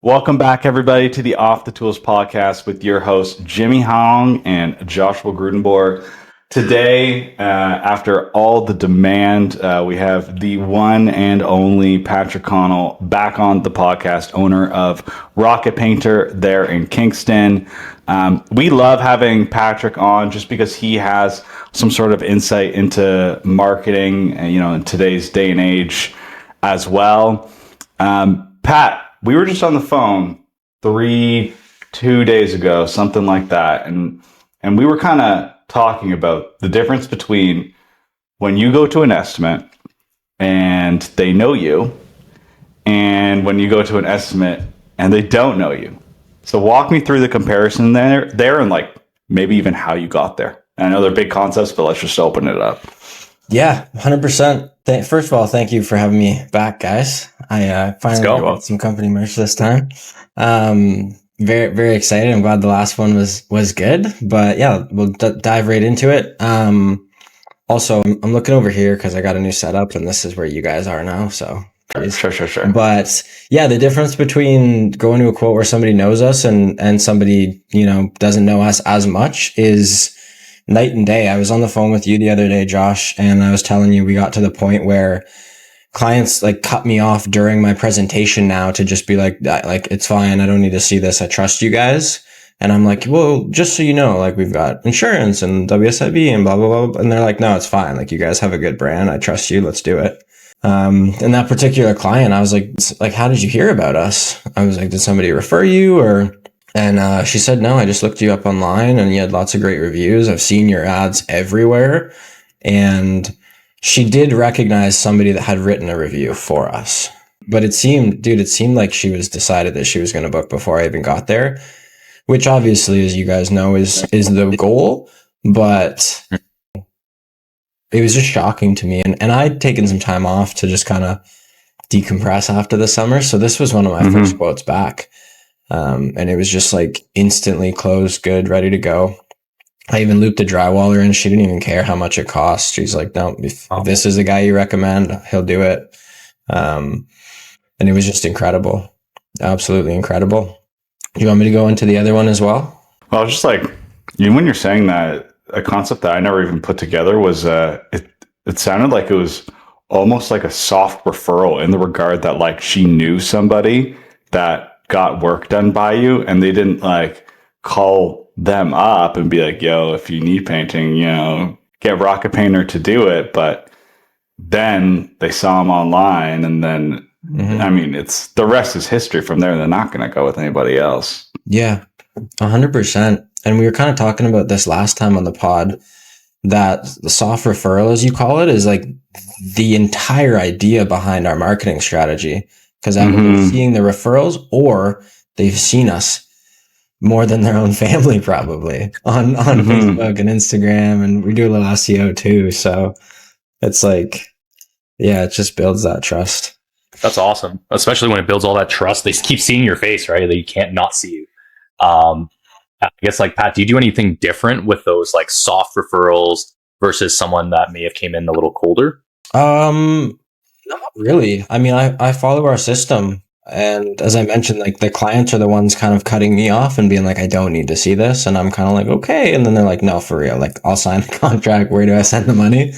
Welcome back, everybody, to the Off the Tools podcast with your hosts, Jimmy Hong and Joshua Grudenborg. Today, after all the demand, we have the one and only Patrick Connell back on the podcast, owner of Rocket Painter there in Kingston. We love having Patrick on just because he has some sort of insight into marketing, in today's day and age as well. Pat, we were just on the phone 2 days ago, something like that. And we were kind of talking about the difference between when you go to an estimate and they know you and when you go to an estimate and they don't know you. So walk me through the comparison there and like maybe even how you got there. I know they're big concepts, but let's just open it up. Yeah, 100%. First of all, thank you for having me back, guys. I finally got some company merch this time. Very, very excited. I'm glad the last one was good, but yeah, we'll dive right into it. Also, I'm looking over here because I got a new setup and this is where you guys are now. So Sure. But yeah, the difference between going to a quote where somebody knows us and somebody, doesn't know us as much is night and day. I was on the phone with you the other day, Josh, and I was telling you we got to the point where clients like cut me off during my presentation now to just be like, it's fine. I don't need to see this. I trust you guys. And I'm like, well, just so you know, like we've got insurance and WSIB and blah, blah, blah. And they're like, no, it's fine. Like you guys have a good brand. I trust you. Let's do it. And that particular client, I was like, how did you hear about us? I was like, did somebody refer you And she said, no, I just looked you up online and you had lots of great reviews. I've seen your ads everywhere. And she did recognize somebody that had written a review for us. But it seemed like she was decided that she was going to book before I even got there, which obviously, as you guys know, is the goal. But it was just shocking to me. And I'd taken some time off to just kind of decompress after the summer. So this was one of my first quotes back. And it was just like instantly closed, good, ready to go. I even looped a drywaller in. She didn't even care how much it cost. She's like, no, if this is the guy you recommend, he'll do it. And it was just incredible. Absolutely incredible. Do you want me to go into the other one as well? Well, just like, when you're saying that, a concept that I never even put together was, it sounded like it was almost like a soft referral in the regard that like she knew somebody that got work done by you and they didn't like call them up and be like, yo, if you need painting, get Rocket Painter to do it. But then they saw him online and then, I mean, it's the rest is history from there. They're not going to go with anybody else. Yeah, 100%. And we were kind of talking about this last time on the pod that the soft referral, as you call it, is like the entire idea behind our marketing strategy. Because either seeing the referrals or they've seen us more than their own family probably on Facebook and Instagram, and we do a little SEO too. So it's like, yeah, it just builds that trust. That's awesome, especially when it builds all that trust. They keep seeing your face, right? That you can't not see you. I guess, like, Pat, do you do anything different with those like soft referrals versus someone that may have came in a little colder? Not really. I mean, I follow our system. And as I mentioned, like the clients are the ones kind of cutting me off and being like, I don't need to see this. And I'm kind of like, okay. And then they're like, no, for real. Like I'll sign the contract. Where do I send the money?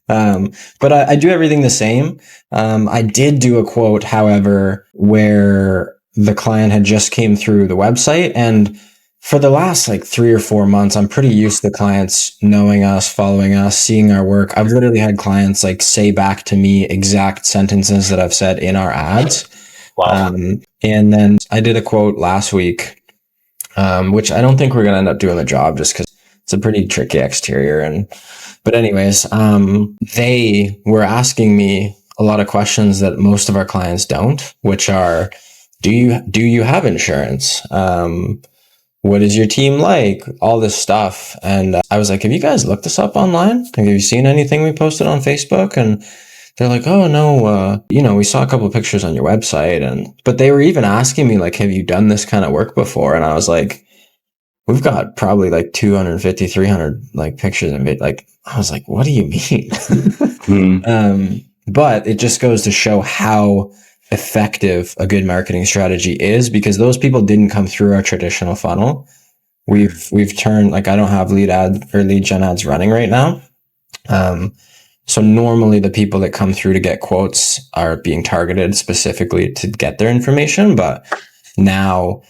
But I do everything the same. I did do a quote, however, where the client had just came through the website, and for the last like 3 or 4 months, I'm pretty used to clients knowing us, following us, seeing our work. I've literally had clients like say back to me exact sentences that I've said in our ads. Wow. And then I did a quote last week, which I don't think we're going to end up doing the job just because it's a pretty tricky exterior. But anyways, they were asking me a lot of questions that most of our clients don't, which are, do you have insurance? What is your team like? All this stuff. And I was like, have you guys looked this up online? Have you seen anything we posted on Facebook? And they're like, oh no, we saw a couple of pictures on your website. But they were even asking me like, have you done this kind of work before? And I was like, we've got probably like 250, 300 like pictures of it. Like, I was like, what do you mean? But it just goes to show how effective a good marketing strategy is, because those people didn't come through our traditional funnel. We've turned, like, I don't have lead gen ads running right now. So normally the people that come through to get quotes are being targeted specifically to get their information, but now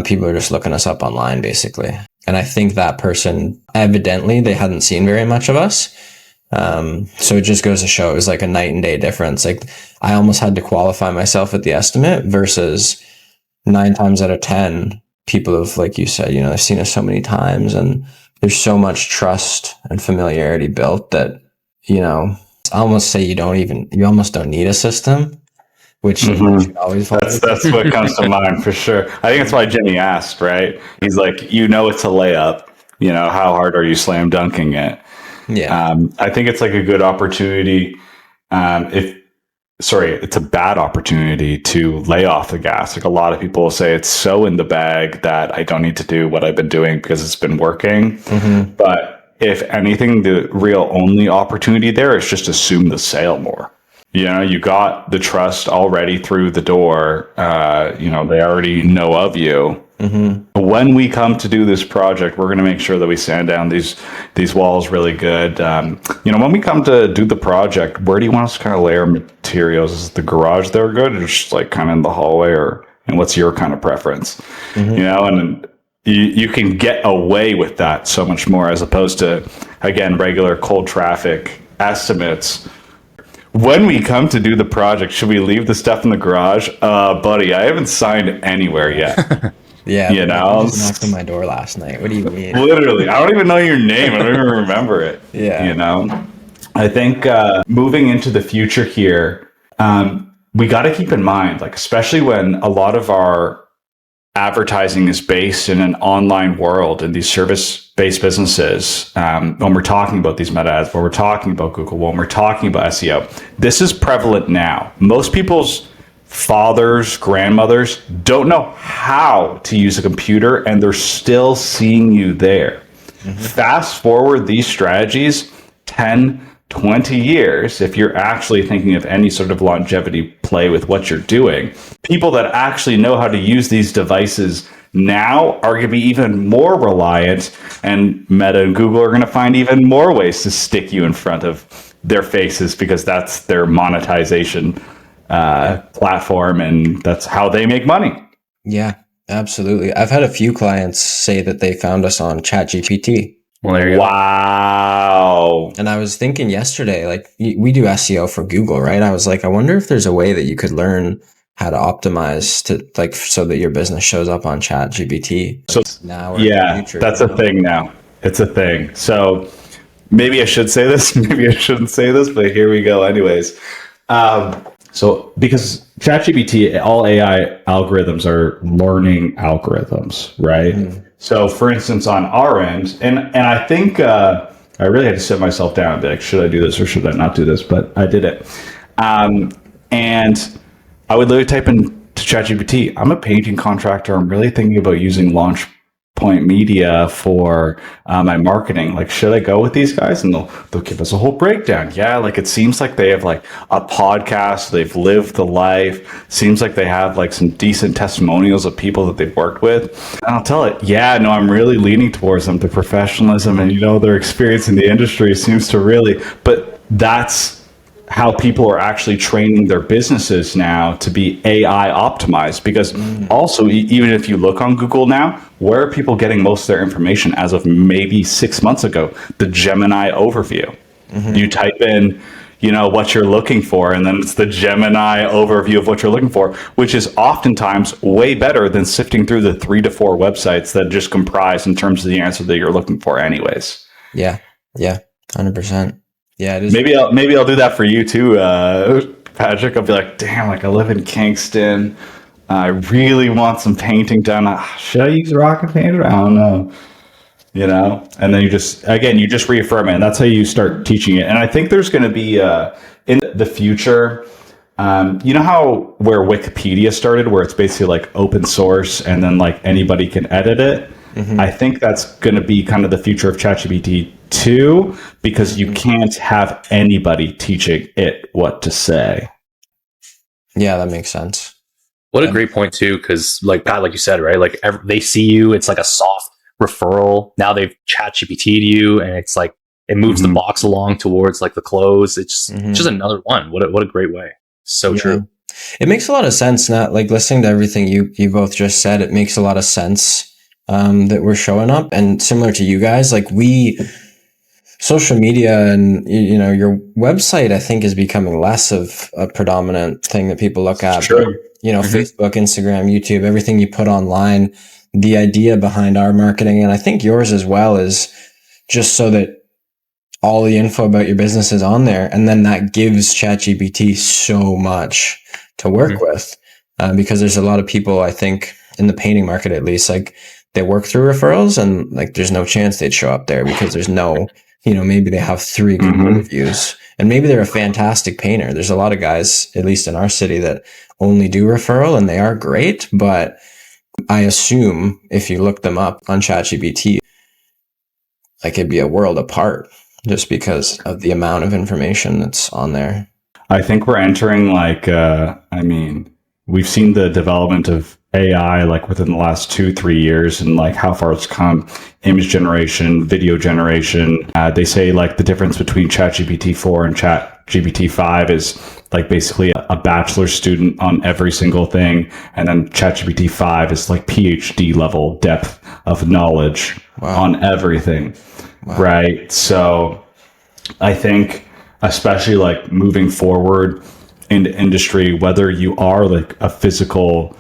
people are just looking us up online basically. And I think that person, evidently they hadn't seen very much of us. So it just goes to show it was like a night and day difference. Like, I almost had to qualify myself at the estimate versus 9 times out of 10 people have, like you said, they've seen us so many times and there's so much trust and familiarity built that, I almost say you almost don't need a system, which should always follow. That's what comes to mind for sure. I think that's why Jimmy asked, right? He's like, it's a layup. How hard are you slam dunking it? Yeah. I think it's like a good opportunity. It's a bad opportunity to lay off the gas. Like, a lot of people will say it's so in the bag that I don't need to do what I've been doing because it's been working. But if anything, the real only opportunity there is just assume the sale more. You got the trust already through the door. They already know of you. When we come to do this project, we're going to make sure that we sand down these walls really good. When we come to do the project, where do you want us to kind of lay our materials? Is the garage there good, or just like kind of in the hallway, and what's your kind of preference? And you can get away with that so much more as opposed to, again, regular cold traffic estimates. When we come to do the project, should we leave the stuff in the garage? Buddy, I haven't signed anywhere yet. Yeah. You knocked on my door last night. What do you mean? Literally. I don't even know your name. I don't even remember it. Yeah. I think moving into the future here, we got to keep in mind, like, especially when a lot of our advertising is based in an online world and these service-based businesses, when we're talking about these meta ads, when we're talking about Google, when we're talking about SEO, this is prevalent now. Most people's fathers, grandmothers don't know how to use a computer, and they're still seeing you there. Fast forward these strategies 10, 20 years, if you're actually thinking of any sort of longevity play with what you're doing, people that actually know how to use these devices now are going to be even more reliant, and Meta and Google are going to find even more ways to stick you in front of their faces, because that's their monetization platform, and that's how they make money. Yeah, absolutely. I've had a few clients say that they found us on ChatGPT. Well, there you go. Wow. And I was thinking yesterday, like, we do SEO for Google, right? I was like, I wonder if there's a way that you could learn how to optimize to, like, so that your business shows up on ChatGPT. So now, yeah, that's a thing now. It's a thing. So maybe I should say this, maybe I shouldn't say this, but here we go anyways. So because ChatGPT, all AI algorithms are learning algorithms, right? So for instance, on our end, and I think I really had to sit myself down and be like, should I do this or should I not do this? But I did it. And I would literally type into ChatGPT, I'm a painting contractor. I'm really thinking about using launch point media for my marketing. Like, should I go with these guys? And they'll give us a whole breakdown. Yeah, like, it seems like they have like a podcast, they've lived the life, seems like they have like some decent testimonials of people that they've worked with. And I'll tell it, yeah, no, I'm really leaning towards them, the professionalism, and their experience in the industry seems to really, but that's how people are actually training their businesses now to be AI optimized. Because also, even if you look on Google now, where are people getting most of their information as of maybe 6 months ago? The Gemini overview. You type in, what you're looking for, and then it's the Gemini overview of what you're looking for, which is oftentimes way better than sifting through the 3 to 4 websites that just comprise in terms of the answer that you're looking for anyways. Yeah. 100%. Yeah, it is. Maybe I'll do that for you too, Patrick. I'll be like, damn, like, I live in Kingston. I really want some painting done. Should I use Rocket Painter? I don't know. And then you just reaffirm it, and that's how you start teaching it. And I think there's going to be in the future, how where Wikipedia started, where it's basically like open source, and then like anybody can edit it. I think that's going to be kind of the future of ChatGPT too, because you can't have anybody teaching it what to say. Yeah, that makes sense. What a great point too, because like Pat, like you said, right? Like they see you, it's like a soft referral. Now they've chat GPT'd you, and it's like it moves the box along towards like the close. It's just another one. What a great way. So true. It makes a lot of sense now. Like listening to everything you both just said, it makes a lot of sense that we're showing up. And similar to you guys, like social media and your website, I think, is becoming less of a predominant thing that people look at. Sure. But, Facebook, Instagram, YouTube, everything you put online, the idea behind our marketing, and I think yours as well, is just so that all the info about your business is on there. And then that gives ChatGPT so much to work with, because there's a lot of people, I think, in the painting market, at least, like they work through referrals, and like there's no chance they'd show up there because there's no, maybe they have 3 good reviews, and maybe they're a fantastic painter. There's a lot of guys, at least in our city, that only do referral, and they are great. But I assume if you look them up on ChatGPT, like it'd be a world apart just because of the amount of information that's on there. I think we're entering we've seen the development of AI like within the last 2-3 years, and like how far it's come. Image generation, video generation. They say like the difference between ChatGPT 4 and ChatGPT 5 is like basically a bachelor student on every single thing, and then ChatGPT 5 is like PhD level depth of knowledge on everything. Right? So I think, especially like moving forward in the industry, whether you are like a physical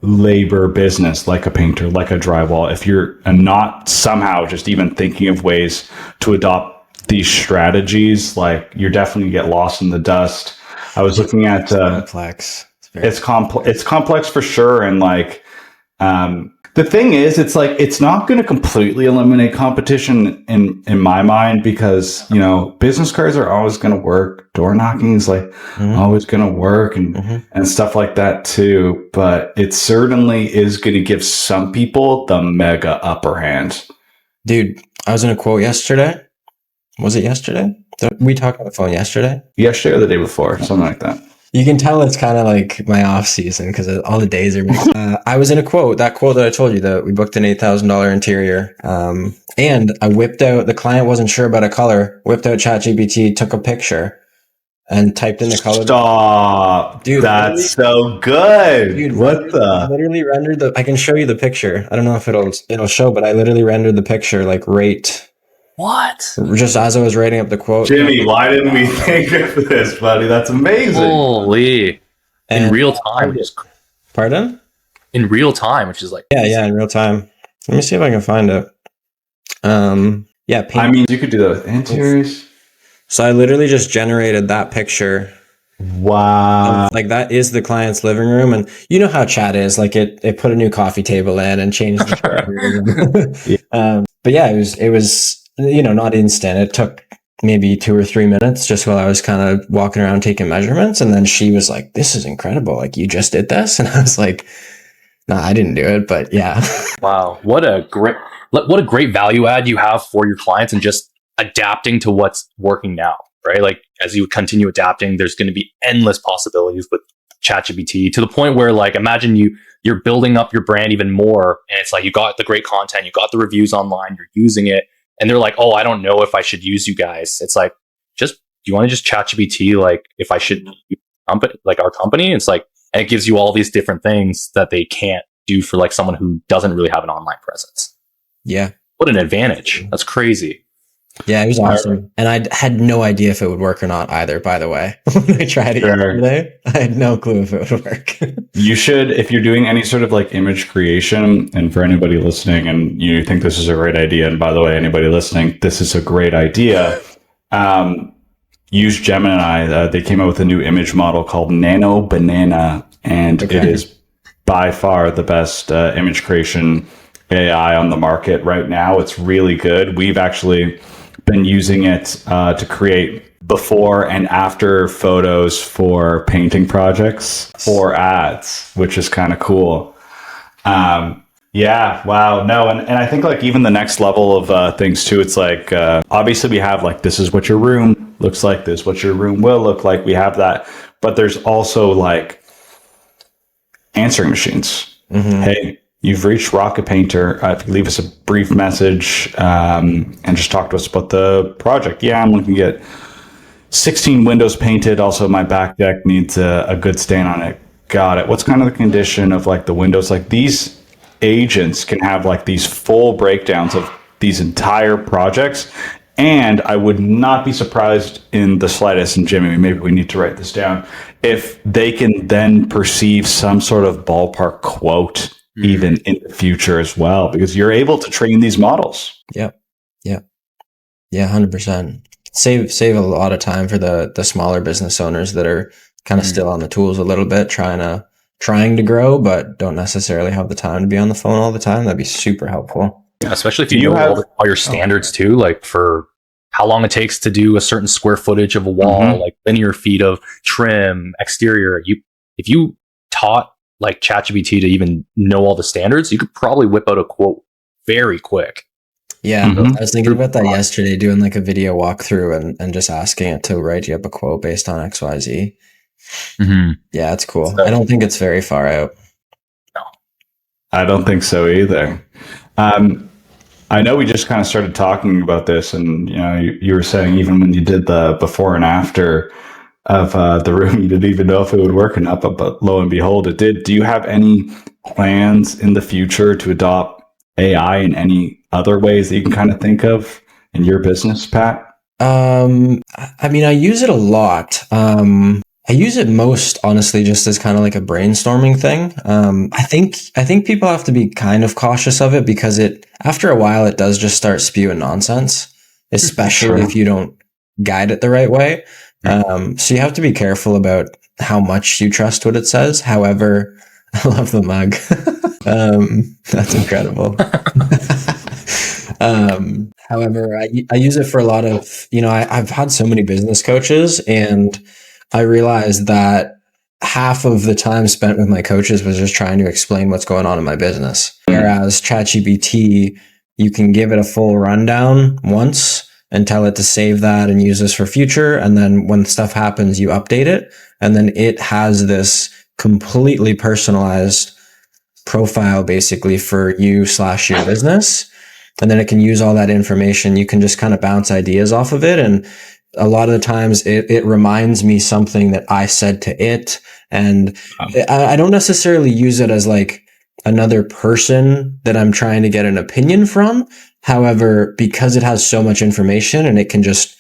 labor business, like a painter, like a drywall, if you're not somehow just even thinking of ways to adopt these strategies, like you're definitely get lost in the dust. I was looking at complex. It's complex for sure, and like the thing is, it's like it's not going to completely eliminate competition in my mind, because business cards are always going to work. Door knocking is like always going to work, and stuff like that too. But it certainly is going to give some people the mega upper hand. Dude, I was in a quote yesterday. Was it yesterday? We talked on the phone yesterday? Yesterday or the day before, something like that. You can tell it's kind of like my off season because all the days are mixed. I was in a quote that I told you, that we booked an $8,000 interior. And I whipped out, the client wasn't sure about a color, whipped out ChatGPT, took a picture and typed in the color. Stop. Dude, that's so good. Dude, literally rendered I can show you the picture. I don't know if it'll show, but I literally rendered the picture like right. What? Just as I was writing up the quote. Jimmy, why didn't we think of this, buddy? That's amazing. Holy. In real time. Pardon? In real time, which is like... Yeah, in real time. Let me see if I can find it. You could do that with interiors. So I literally just generated that picture. Wow. Like that is the client's living room. And you know how chat is. Like it put a new coffee table in and changed the room. But yeah, it was not instant. It took maybe 2 or 3 minutes just while I was kind of walking around taking measurements. And then she was like, "This is incredible. Like, you just did this?" And I was like, "No, I didn't do it, but yeah." Wow. What a great value add you have for your clients, and just adapting to what's working now, right? Like as you continue adapting, there's going to be endless possibilities with ChatGPT, to the point where like, imagine you're building up your brand even more. And it's like, you got the great content, you got the reviews online, you're using it. And they're like, "Oh, I don't know if I should use you guys." It's like, do you want to just ChatGPT, like if I should use our company? It's like, and it gives you all these different things that they can't do for like someone who doesn't really have an online presence. Yeah. What an advantage. That's crazy. Yeah, it was awesome. And I had no idea if it would work or not either, by the way. When I tried it yesterday, I had no clue if it would work. You should, if you're doing any sort of like image creation, and for anybody listening and you think this is a great idea, and by the way, anybody listening, this is a great idea, use Gemini. They came out with a new image model called Nano Banana, and it is by far the best image creation AI on the market right now. It's really good. We've actually been using it to create before and after photos for painting projects for ads, which is kind of cool. Yeah, wow. No, and I think like even the next level of things too, it's like obviously we have like, this is what your room looks like, this is what your room will look like. We have that, but there's also like answering machines. Mm-hmm. Hey, you've reached Rocket Painter. If you leave us a brief message and just talk to us about the project. Yeah, I'm looking at 16 windows painted. Also, my back deck needs a good stain on it. Got it. What's kind of the condition of like the windows? Like these agents can have like these full breakdowns of these entire projects. And I would not be surprised in the slightest, and Jimmy, maybe we need to write this down, if they can then perceive some sort of ballpark quote even in the future as well, because you're able to train these models. Yep. Yeah. Yeah. 100%. Save a lot of time for the smaller business owners that are kind of still on the tools a little bit, trying to grow, but don't necessarily have the time to be on the phone all the time. That'd be super helpful. Yeah, especially if you know all your standards too, like for how long it takes to do a certain square footage of a wall, like linear feet of trim, exterior. If you taught like ChatGPT to even know all the standards, you could probably whip out a quote very quick. Yeah, I was thinking about that yesterday, doing like a video walkthrough and just asking it to write you up a quote based on XYZ. Yeah, it's cool. I don't think it's very far out. No, I don't think so either. I know we just kind of started talking about this, and you were saying even when you did the before and after of the room, you didn't even know if it would work or not, but lo and behold, it did. Do you have any plans in the future to adopt AI in any other ways that you can kind of think of in your business, Pat? I mean, I use it a lot. I use it most honestly just as kind of like a brainstorming thing. I think people have to be kind of cautious of it because after a while it does just start spewing nonsense, especially if you don't guide it the right way. So you have to be careful about how much you trust what it says. However, I love the mug. That's incredible. However, I use it for a lot of, I've had so many business coaches, and I realized that half of the time spent with my coaches was just trying to explain what's going on in my business. Whereas ChatGPT, you can give it a full rundown once and tell it to save that and use this for future. And then when stuff happens, you update it. And then it has this completely personalized profile basically for you/your business. And then it can use all that information. You can just kind of bounce ideas off of it. And a lot of the times it reminds me something that I said to it. And I don't necessarily use it as like another person that I'm trying to get an opinion from. However, because it has so much information and it can just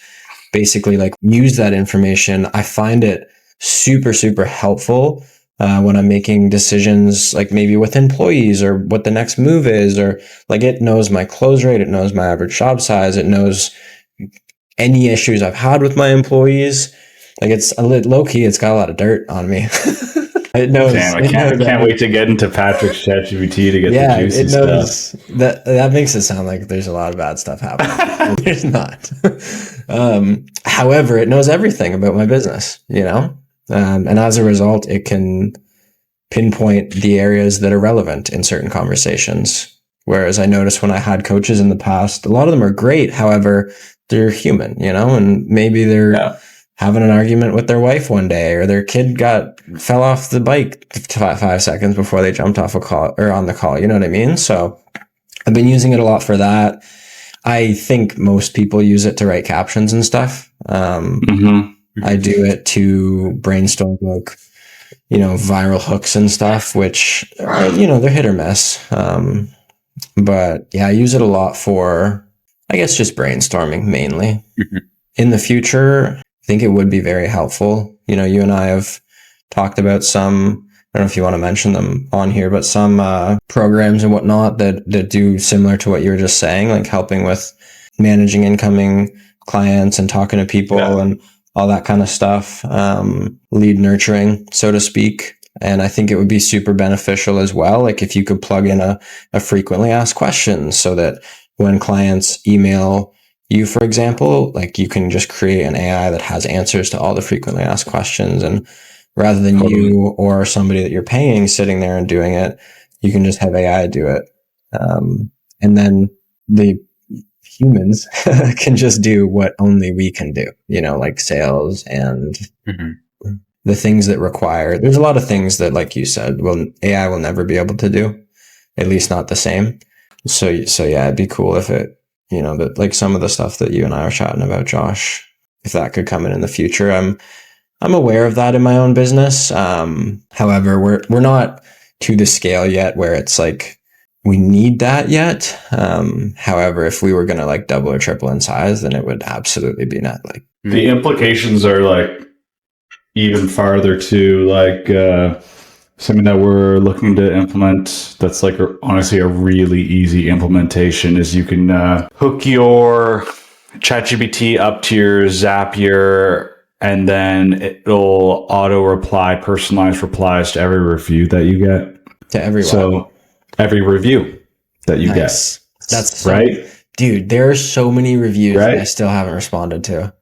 basically like use that information, I find it super, super helpful when I'm making decisions, like maybe with employees or what the next move is, or like it knows my close rate, it knows my average job size, it knows any issues I've had with my employees. Like it's a little low key, it's got a lot of dirt on me. It knows. Damn, I can't wait to get into Patrick's ChatGPT to get the juicy it knows stuff. That makes it sound like there's a lot of bad stuff happening. There's not. However, it knows everything about my business, and as a result, it can pinpoint the areas that are relevant in certain conversations. Whereas I noticed when I had coaches in the past, a lot of them are great. However, they're human, and maybe they're having an argument with their wife one day, or their kid fell off the bike 5 seconds before they jumped off a call or on the call. You know what I mean? So I've been using it a lot for that. I think most people use it to write captions and stuff. I do it to brainstorm like, viral hooks and stuff, which, they're hit or miss. But yeah, I use it a lot for, I guess, just brainstorming mainly. In the future, I think it would be very helpful. You and I have talked about some, I don't know if you want to mention them on here, but some programs and whatnot that do similar to what you were just saying, like helping with managing incoming clients and talking to people and all that kind of stuff, lead nurturing, so to speak. And I think it would be super beneficial as well. Like if you could plug in a frequently asked questions so that when clients email you, for example, like you can just create an AI that has answers to all the frequently asked questions. And rather than you or somebody that you're paying sitting there and doing it, you can just have AI do it. And then the humans can just do what only we can do, like sales and the things that require, there's a lot of things that, like you said, AI will never be able to do, at least not the same. So yeah, it'd be cool if it, that like some of the stuff that you and I were chatting about, Josh, if that could come in the future. I'm aware of that in my own business. However, we're not to the scale yet where it's like we need that yet. However, if we were going to like double or triple in size, then it would absolutely be not like the implications are like even farther to like something that we're looking to implement. That's like honestly a really easy implementation is you can hook your ChatGPT up to your Zapier, and then it'll auto reply personalized replies to every review that you get. To everyone. So every review that you Nice. get. That's right. Dude, there are so many reviews Right? that I still haven't responded to.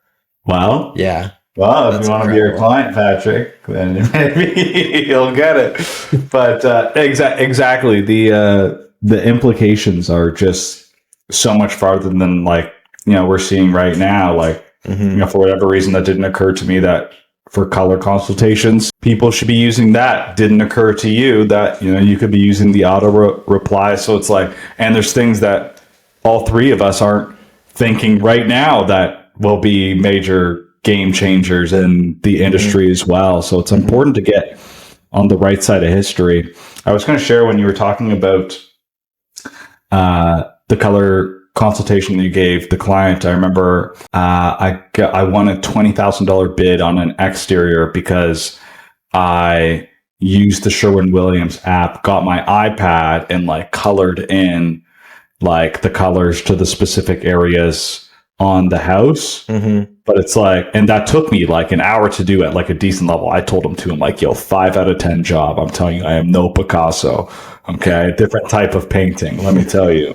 Well, Yeah. well, if That's you want to be your client, Patrick, then maybe you'll get it. But exactly, the implications are just so much farther than like we're seeing right now. Like for whatever reason, that didn't occur to me that for color consultations, people should be using that. Didn't occur to you that you could be using the auto reply. So it's like, and there's things that all three of us aren't thinking right now that will be major game changers in the industry as well. So it's important to get on the right side of history. I was going to share when you were talking about the color consultation that you gave the client. I remember I won a $20,000 bid on an exterior because I used the Sherwin-Williams app, got my iPad and like colored in like the colors to the specific areas on the house. But it's like, and that took me like an hour to do at like a decent level. I told him I'm like, yo, 5 out of 10 job. I'm telling you, I am no Picasso. Okay. Different type of painting. Let me tell you.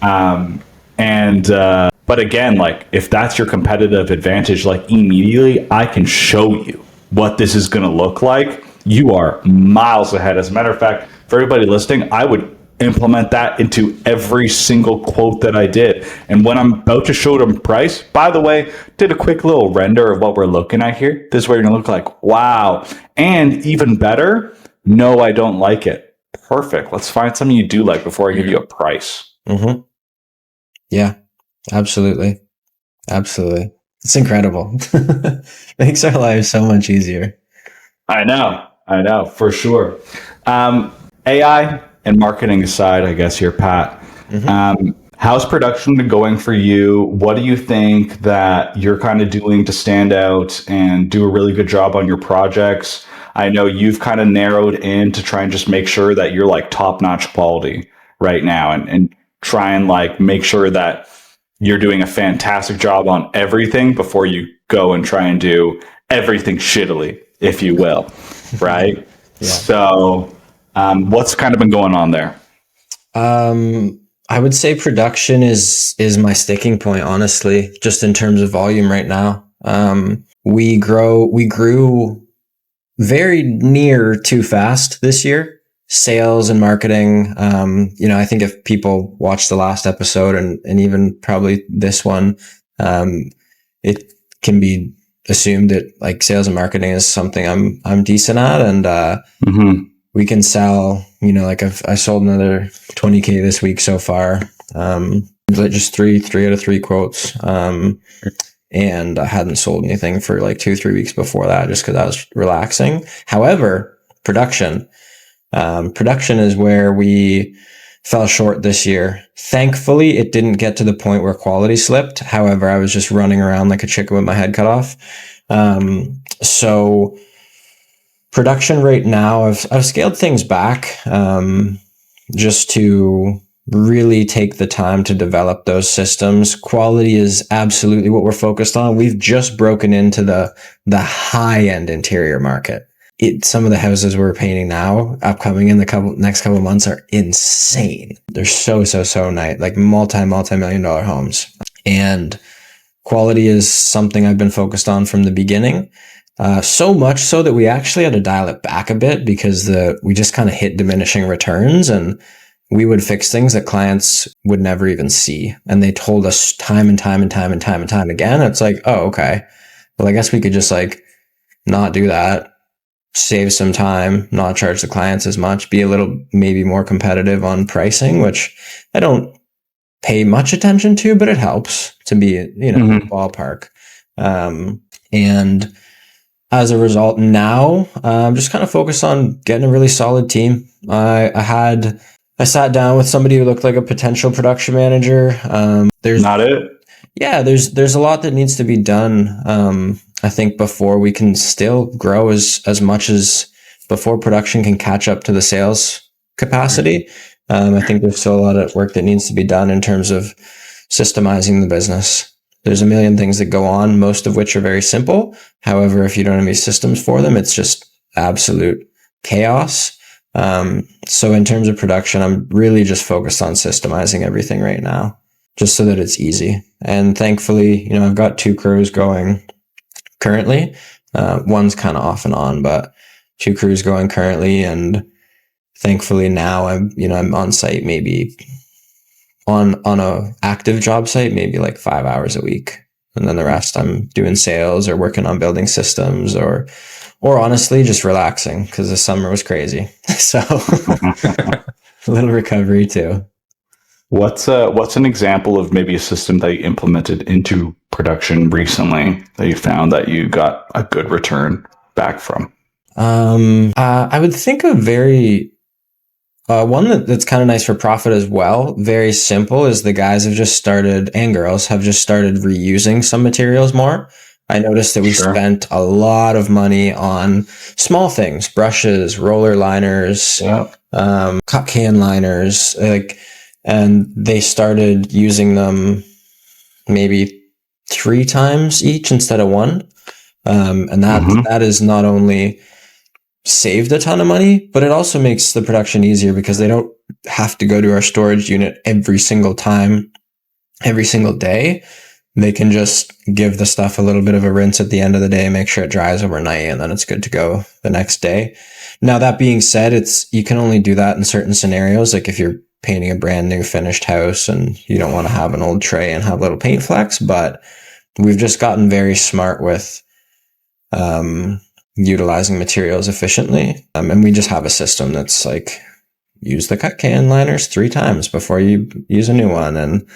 But again, like if that's your competitive advantage, like immediately I can show you what this is going to look like. You are miles ahead. As a matter of fact, for everybody listening, I would implement that into every single quote that I did. And when I'm about to show them price, by the way, did a quick little render of what we're looking at here. This is what you're going to look like. Wow. And even better, no, I don't like it. Perfect. Let's find something you do like before I give you a price. Yeah, absolutely. Absolutely. It's incredible. Makes our lives so much easier. I know, for sure. AI and marketing aside, I guess here, Pat, how's production been going for you? What do you think that you're kind of doing to stand out and do a really good job on your projects? I know you've kind of narrowed in to try and just make sure that you're like top-notch quality right now and try and like make sure that you're doing a fantastic job on everything before you go and try and do everything shittily, if you will, right? Yeah. So what's kind of been going on there? I would say production is my sticking point, honestly, just in terms of volume right now. We grew very near too fast this year. Sales and marketing. I think if people watch the last episode and even probably this one, it can be assumed that like sales and marketing is something I'm decent at, and we can sell. Like I sold another 20K this week so far. Like just three out of 3 quotes. And I hadn't sold anything for like 2-3 weeks before that, just because I was relaxing. However, production is where we fell short this year. Thankfully, it didn't get to the point where quality slipped. However, I was just running around like a chicken with my head cut off. So production right now, I've scaled things back, just to really take the time to develop those systems. Quality is absolutely what we're focused on. We've just broken into the high-end interior market. Some of the houses we're painting now, upcoming in the next couple of months, are insane. They're so nice, like multi-million-dollar homes. And quality is something I've been focused on from the beginning. So much so that we actually had to dial it back a bit because we just kind of hit diminishing returns, and we would fix things that clients would never even see. And they told us time and time again. It's like, oh, okay. Well, I guess we could just like not do that, save some time, not charge the clients as much, be a little maybe more competitive on pricing, which I don't pay much attention to, but it helps to be, ballpark. And as a result, now I'm just kind of focused on getting a really solid team. I sat down with somebody who looked like a potential production manager. There's Not it. Yeah, there's a lot that needs to be done. I think before we can still grow as much as before production can catch up to the sales capacity. I think there's still a lot of work that needs to be done in terms of systemizing the business. There's a million things that go on, most of which are very simple. However, if you don't have any systems for them, it's just absolute chaos. So in terms of production, I'm really just focused on systemizing everything right now, just so that it's easy. And thankfully, I've got 2 crews going currently. One's kind of off and on, but 2 crews going currently. And thankfully now I'm on site, maybe on a active job site, maybe like 5 hours a week. And then the rest I'm doing sales or working on building systems or honestly just relaxing because the summer was crazy. So a little recovery too. What's an example of maybe a system that you implemented into production recently that you found that you got a good return back from? I would think of one that's kind of nice for profit as well. Very simple is the guys have just started, and girls have just started reusing some materials more. I noticed that we spent a lot of money on small things, brushes, roller liners, cup can liners, and they started using them maybe 3 times each instead of 1. And that is not only saved a ton of money, but it also makes the production easier because they don't have to go to our storage unit every single time, every single day. They can just give the stuff a little bit of a rinse at the end of the day, make sure it dries overnight, and then it's good to go the next day. Now, that being said, you can only do that in certain scenarios. Like if you're painting a brand new finished house and you don't want to have an old tray and have little paint flecks, but we've just gotten very smart with utilizing materials efficiently. And we just have a system that's like, use the cut can liners 3 times before you use a new one. And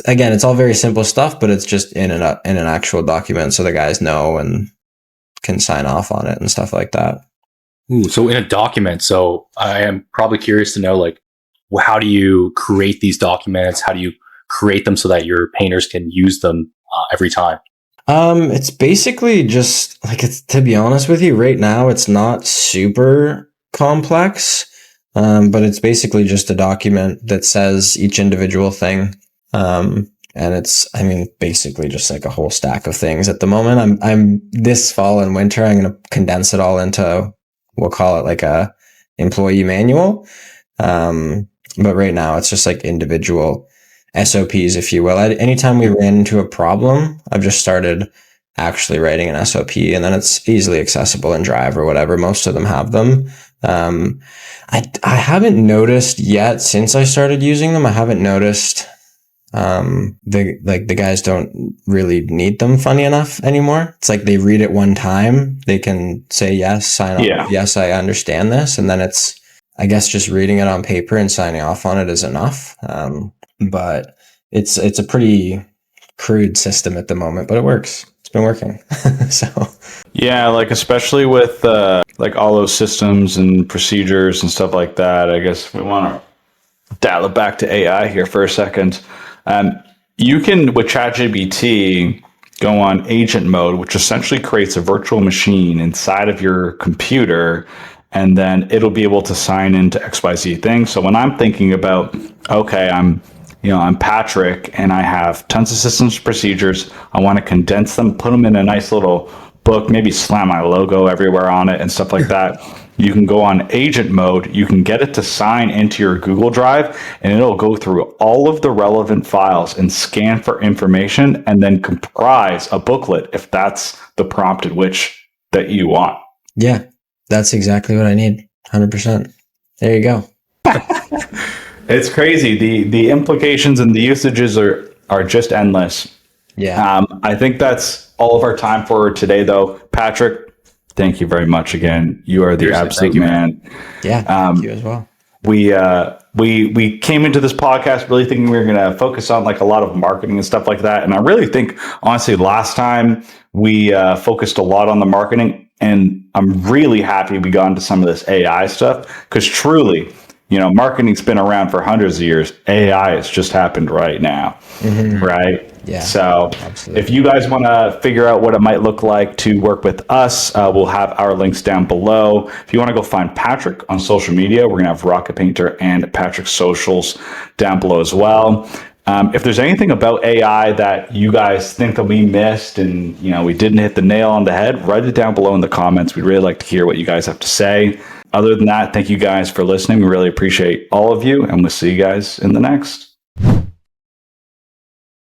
it's all very simple stuff, but it's just in an actual document so the guys know and can sign off on it and stuff like that. Ooh, so in a document. So I am probably curious to know, like, how do you create these documents? How do you create them so that your painters can use them every time? It's basically just to be honest with you, right now, it's not super complex. But it's basically just a document that says each individual thing. And it's, basically just like a whole stack of things at the moment. I'm this fall and winter, I'm going to condense it all into, we'll call it like a employee manual. But right now it's just like individual SOPs, if you will. Anytime we ran into a problem, I've just started actually writing an SOP, and then it's easily accessible in Drive or whatever. Most of them have them. I haven't noticed yet since I started using them. I haven't noticed the guys don't really need them, funny enough, anymore. It's like they read it one time, they can say yes, sign off, yes, I understand this, and then it's, I guess, just reading it on paper and signing off on it is enough. But it's a pretty crude system at the moment, but it works. It's been working. So yeah, like especially with like all those systems and procedures and stuff like that. I guess we want to dial it back to AI here for a second. You can, with ChatGPT, go on agent mode, which essentially creates a virtual machine inside of your computer, and then it'll be able to sign into XYZ things. So when I'm thinking about, okay, I'm Patrick and I have tons of systems procedures. I want to condense them, put them in a nice little book, maybe slam my logo everywhere on it and stuff like that. You can go on agent mode. You can get it to sign into your Google Drive, and it'll go through all of the relevant files and scan for information and then comprise a booklet if that's the prompted which that you want. Yeah, that's exactly what I need. 100%. There you go. It's crazy. The implications and the usages are just endless. Yeah. I think that's all of our time for today, though. Patrick, thank you very much again. You are the Seriously, absolute thank you, man. Yeah, thank you as well. We came into this podcast really thinking we were going to focus on like a lot of marketing and stuff like that. And I really think, honestly, last time we focused a lot on the marketing, and I'm really happy we got into some of this AI stuff, because truly, marketing's been around for hundreds of years. AI has just happened right now, right? Yeah, So absolutely. if you guys want to figure out what it might look like to work with us, we'll have our links down below. If you want to go find Patrick on social media, we're going to have Rocket Painter and Patrick's socials down below as well. If there's anything about AI that you guys think that we missed and we didn't hit the nail on the head, write it down below in the comments. We'd really like to hear what you guys have to say. Other than that, thank you guys for listening. We really appreciate all of you, and we'll see you guys in the next.